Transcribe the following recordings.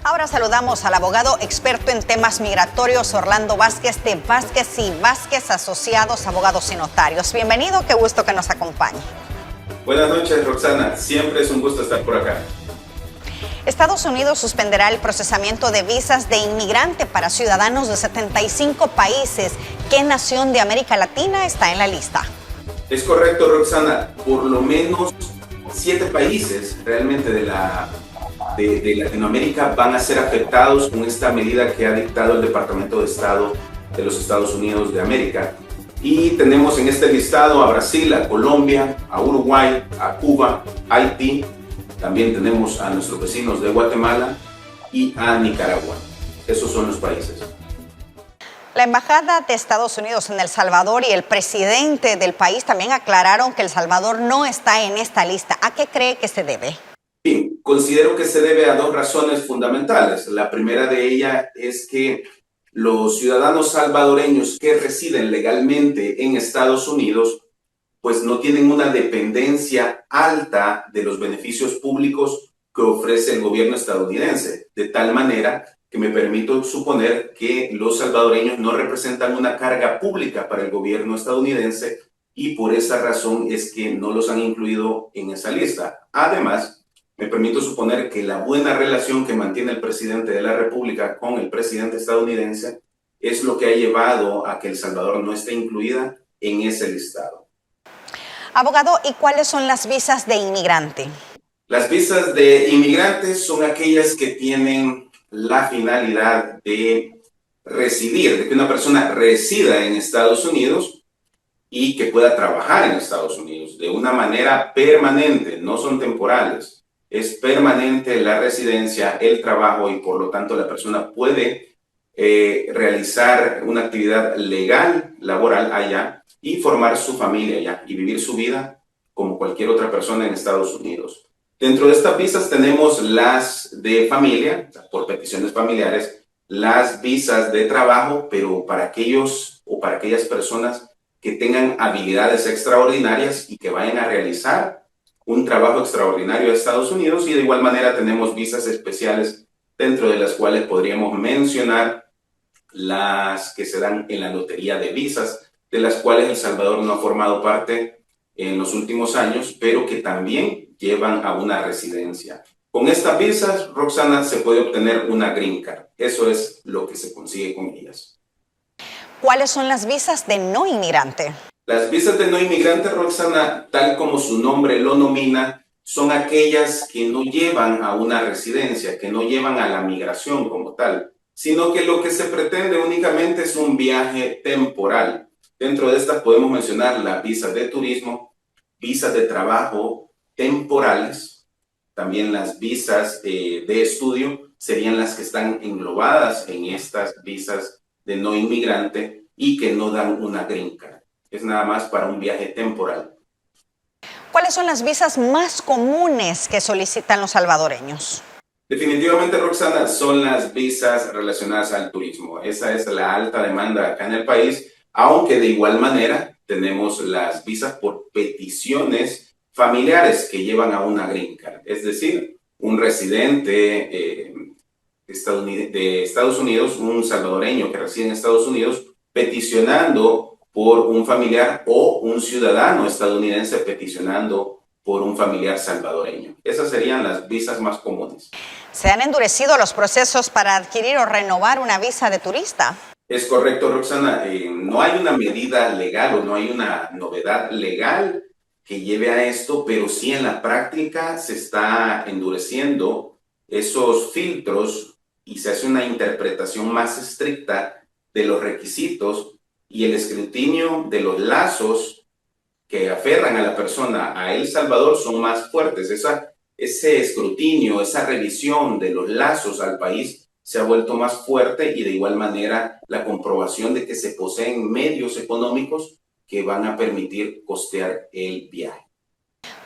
Ahora saludamos al abogado experto en temas migratorios, Orlando Vázquez, de Vázquez y Vázquez Asociados, Abogados y Notarios. Bienvenido, qué gusto que nos acompañe. Buenas noches, Roxana. Siempre es un gusto estar por acá. Estados Unidos suspenderá el procesamiento de visas de inmigrante para ciudadanos de 75 países. ¿Qué nación de América Latina está en la lista? Es correcto, Roxana. Por lo menos 7 países realmente de Latinoamérica van a ser afectados con esta medida que ha dictado el Departamento de Estado de los Estados Unidos de América. Y tenemos en este listado a Brasil, a Colombia, a Uruguay, a Cuba, Haití. También tenemos a nuestros vecinos de Guatemala y a Nicaragua. Esos son los países. La Embajada de Estados Unidos en El Salvador y el presidente del país también aclararon que El Salvador no está en esta lista. ¿A qué cree que se debe? Bien, considero que se debe a 2 razones fundamentales. La primera de ellas es que los ciudadanos salvadoreños que residen legalmente en Estados Unidos pues no tienen una dependencia alta de los beneficios públicos que ofrece el gobierno estadounidense, de tal manera que me permito suponer que los salvadoreños no representan una carga pública para el gobierno estadounidense y por esa razón es que no los han incluido en esa lista. Además, me permito suponer que la buena relación que mantiene el presidente de la República con el presidente estadounidense es lo que ha llevado a que El Salvador no esté incluida en ese listado. Abogado, ¿y cuáles son las visas de inmigrante? Las visas de inmigrantes son aquellas que tienen la finalidad de residir, de que una persona resida en Estados Unidos y que pueda trabajar en Estados Unidos de una manera permanente, no son temporales. Es permanente la residencia, el trabajo y por lo tanto la persona puede realizar una actividad legal, laboral allá y formar su familia allá y vivir su vida como cualquier otra persona en Estados Unidos. Dentro de estas visas tenemos las de familia, por peticiones familiares, las visas de trabajo, pero para aquellos o para aquellas personas que tengan habilidades extraordinarias y que vayan a realizar un trabajo extraordinario a Estados Unidos, y de igual manera tenemos visas especiales dentro de las cuales podríamos mencionar las que se dan en la lotería de visas, de las cuales El Salvador no ha formado parte en los últimos años, pero que también llevan a una residencia. Con estas visas, Roxana, se puede obtener una green card. Eso es lo que se consigue con ellas. ¿Cuáles son las visas de no inmigrante? Las visas de no inmigrante, Roxana, tal como su nombre lo nomina, son aquellas que no llevan a una residencia, que no llevan a la migración como tal, sino que lo que se pretende únicamente es un viaje temporal. Dentro de estas podemos mencionar las visas de turismo, visas de trabajo temporales, también las visas de estudio serían las que están englobadas en estas visas de no inmigrante y que no dan una green card. Es nada más para un viaje temporal. ¿Cuáles son las visas más comunes que solicitan los salvadoreños? Definitivamente, Roxana, son las visas relacionadas al turismo. Esa es la alta demanda acá en el país, aunque de igual manera tenemos las visas por peticiones familiares que llevan a una green card. Es decir, un residente de Estados Unidos, un salvadoreño que reside en Estados Unidos, peticionando por un familiar o un ciudadano estadounidense peticionando por un familiar salvadoreño. Esas serían las visas más comunes. ¿Se han endurecido los procesos para adquirir o renovar una visa de turista? Es correcto, Roxana. No hay una medida legal o no hay una novedad legal que lleve a esto, pero sí en la práctica se está endureciendo esos filtros y se hace una interpretación más estricta de los requisitos y el escrutinio de los lazos que aferran a la persona a El Salvador son más fuertes. Ese escrutinio, esa revisión de los lazos al país se ha vuelto más fuerte y de igual manera la comprobación de que se poseen medios económicos que van a permitir costear el viaje.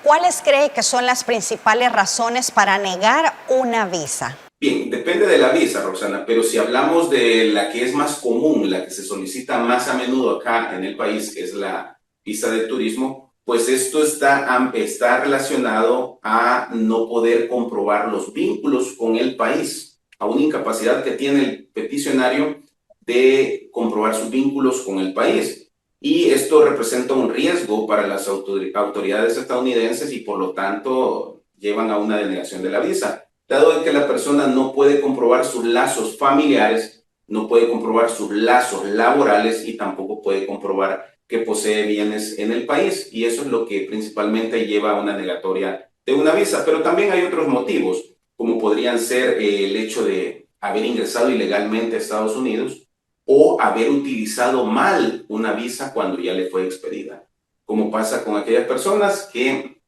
¿Cuáles cree que son las principales razones para negar una visa? Bien, depende de la visa, Roxana, pero si hablamos de la que es más común, la que se solicita más a menudo acá en el país, que es la visa de turismo, pues esto está relacionado a no poder comprobar los vínculos con el país, a una incapacidad que tiene el peticionario de comprobar sus vínculos con el país. Y esto representa un riesgo para las autoridades estadounidenses y por lo tanto llevan a una denegación de la visa. Dado que la persona no puede comprobar sus lazos familiares, no puede comprobar sus lazos laborales y tampoco puede comprobar que posee bienes en el país. Y eso es lo que principalmente lleva a una negatoria de una visa. Pero también hay otros motivos, como podrían ser el hecho de haber ingresado ilegalmente a Estados Unidos o haber utilizado mal una visa cuando ya le fue expedida. Como pasa con aquellas personas que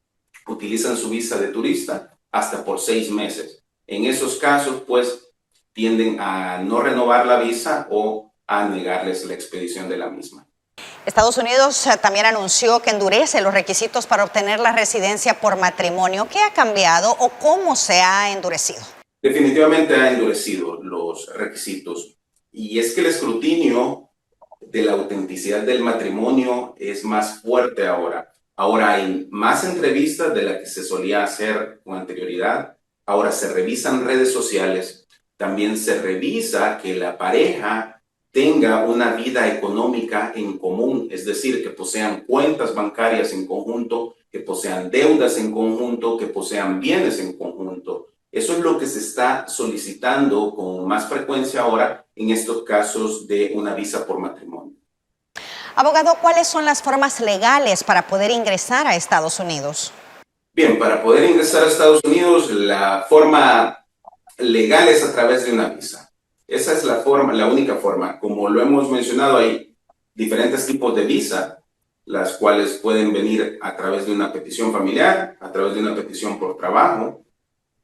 utilizan su visa de turista hasta por 6 meses. En esos casos, pues, tienden a no renovar la visa o a negarles la expedición de la misma. Estados Unidos también anunció que endurece los requisitos para obtener la residencia por matrimonio. ¿Qué ha cambiado o cómo se ha endurecido? Definitivamente ha endurecido los requisitos. Y es que el escrutinio de la autenticidad del matrimonio es más fuerte ahora. Ahora hay más entrevistas de las que se solía hacer con anterioridad. Ahora se revisan redes sociales. También se revisa que la pareja tenga una vida económica en común, es decir, que posean cuentas bancarias en conjunto, que posean deudas en conjunto, que posean bienes en conjunto. Eso es lo que se está solicitando con más frecuencia ahora en estos casos de una visa por matrimonio. Abogado, ¿cuáles son las formas legales para poder ingresar a Estados Unidos? Bien, para poder ingresar a Estados Unidos, la forma legal es a través de una visa. Esa es la única forma. Como lo hemos mencionado, hay diferentes tipos de visa, las cuales pueden venir a través de una petición familiar, a través de una petición por trabajo,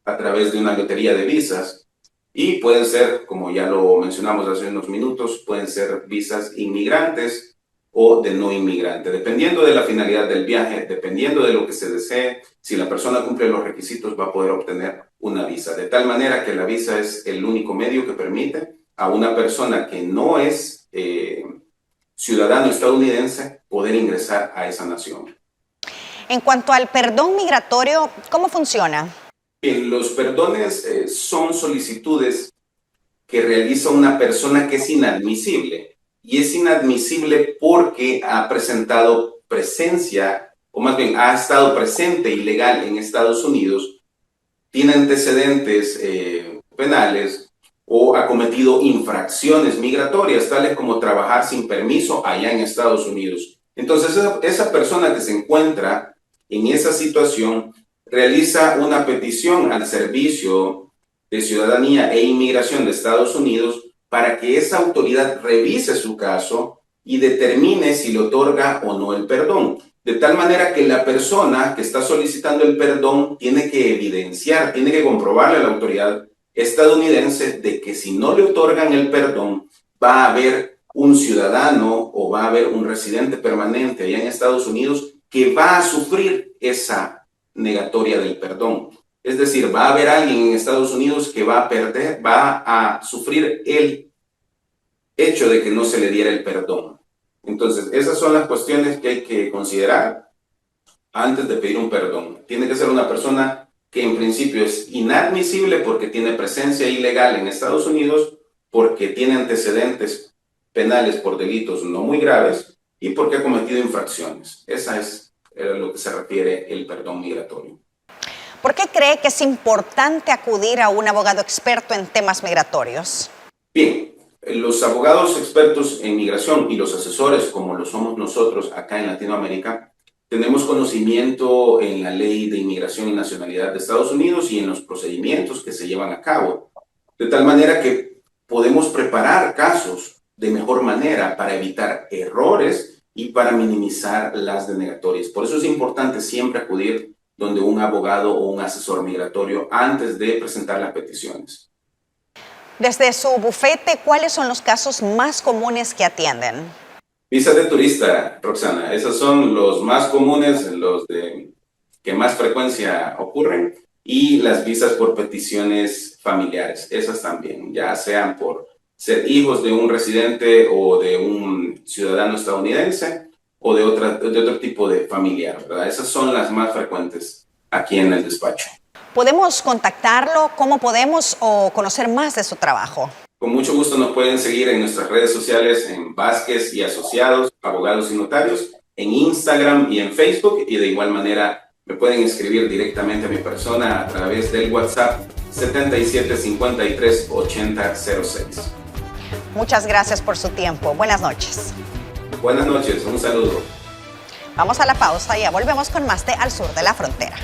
a través de una lotería de visas, y pueden ser, como ya lo mencionamos hace unos minutos, pueden ser visas inmigrantes o de no inmigrante, dependiendo de la finalidad del viaje, dependiendo de lo que se desee. Si la persona cumple los requisitos, va a poder obtener una visa, de tal manera que la visa es el único medio que permite a una persona que no es ciudadano estadounidense poder ingresar a esa nación. En cuanto al perdón migratorio, ¿cómo funciona? Bien, los perdones son solicitudes que realiza una persona que es inadmisible. Y es inadmisible porque ha presentado presencia, o más bien ha estado presente ilegal en Estados Unidos, tiene antecedentes penales o ha cometido infracciones migratorias, tales como trabajar sin permiso allá en Estados Unidos. Entonces, esa persona que se encuentra en esa situación realiza una petición al Servicio de Ciudadanía e Inmigración de Estados Unidos para que esa autoridad revise su caso y determine si le otorga o no el perdón. De tal manera que la persona que está solicitando el perdón tiene que evidenciar, tiene que comprobarle a la autoridad estadounidense de que si no le otorgan el perdón, va a haber un ciudadano o va a haber un residente permanente allá en Estados Unidos que va a sufrir esa negatoria del perdón. Es decir, va a haber alguien en Estados Unidos que va a sufrir el hecho de que no se le diera el perdón. Entonces, esas son las cuestiones que hay que considerar antes de pedir un perdón. Tiene que ser una persona que en principio es inadmisible porque tiene presencia ilegal en Estados Unidos, porque tiene antecedentes penales por delitos no muy graves y porque ha cometido infracciones. Esa es a lo que se refiere el perdón migratorio. ¿Por qué cree que es importante acudir a un abogado experto en temas migratorios? Bien, los abogados expertos en migración y los asesores, como lo somos nosotros acá en Latinoamérica, tenemos conocimiento en la ley de inmigración y nacionalidad de Estados Unidos y en los procedimientos que se llevan a cabo, de tal manera que podemos preparar casos de mejor manera para evitar errores y para minimizar las denegatorias. Por eso es importante siempre acudir donde un abogado o un asesor migratorio antes de presentar las peticiones. Desde su bufete, ¿cuáles son los casos más comunes que atienden? Visas de turista, Roxana. Esos son los más comunes, los que más frecuencia ocurren. y las visas por peticiones familiares, esas también, ya sean por ser hijos de un residente o de un ciudadano estadounidense o de otro tipo de familiar, ¿verdad? Esas son las más frecuentes aquí en el despacho. ¿Podemos contactarlo? ¿Cómo podemos o conocer más de su trabajo? Con mucho gusto nos pueden seguir en nuestras redes sociales en Vázquez y Asociados, Abogados y Notarios, en Instagram y en Facebook, y de igual manera me pueden escribir directamente a mi persona a través del WhatsApp 7753-8006. Muchas gracias por su tiempo. Buenas noches. Buenas noches, un saludo. Vamos a la pausa y ya volvemos con más de Al Sur de la Frontera.